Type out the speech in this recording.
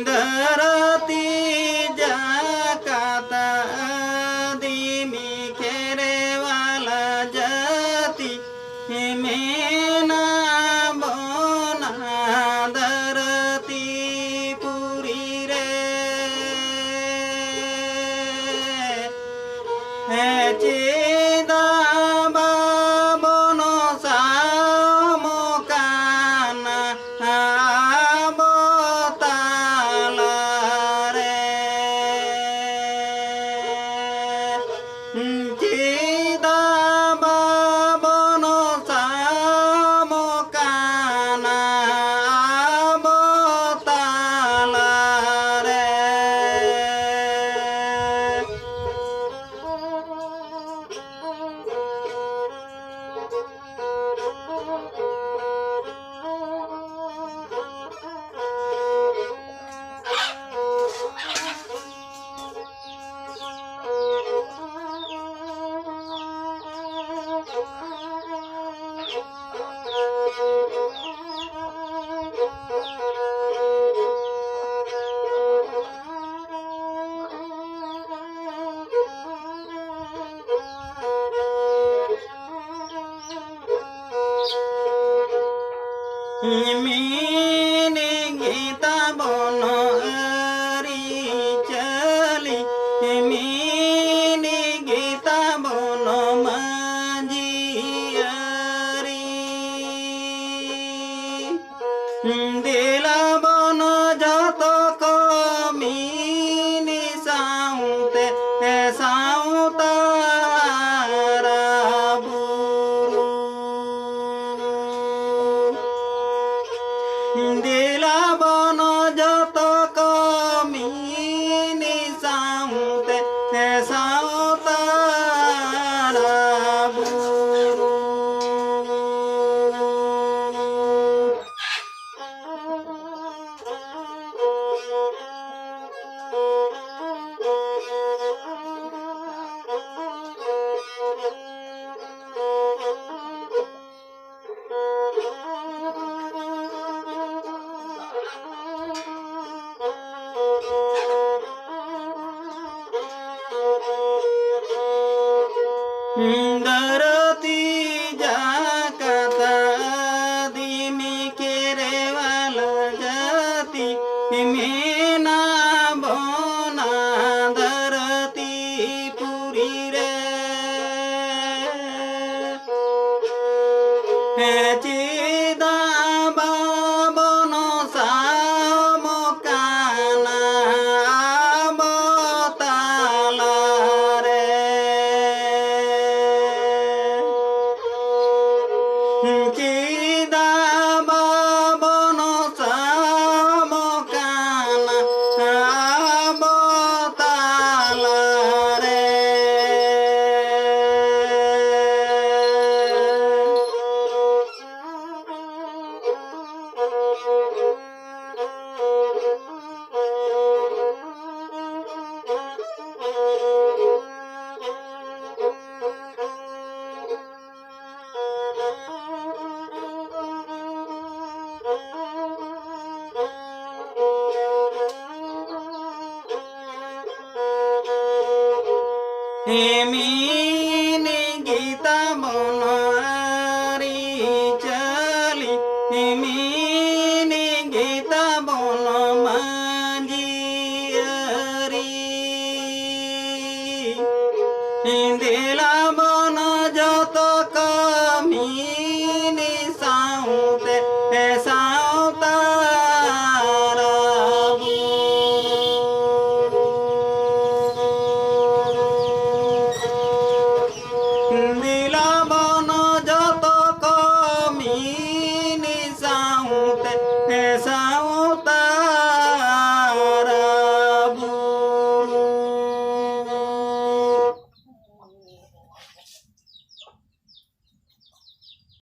धरती जाकाता दिमी खेरे वाला जाति में ना बोना धरती पूरी रे चेदा बाबनो सामोकाना बोताला रे चेदा बाबनो सामोकाना बोताला रे मीने गीता बोनो अरी चली मीने गीता बोनो मांझी अरी दिला बोनो जातो को मीने साउते साउतारा दिला बनो जतो कमीनी साउते साउतारा बुरु धरती जाकाता दिमी खेरे वाला जाति में ना बोना धरती पूरी रे चेदा बाबनो सामोकाना बोताला रे चेदा बाबनो सामोकाना बोताला रे मीने गीता बोनो अरी चली मीने गीता बोनो मांझी अरी दिला बोनो जतो कमीनी साउते साउतारा दिला बनो जतो कमीनी साउते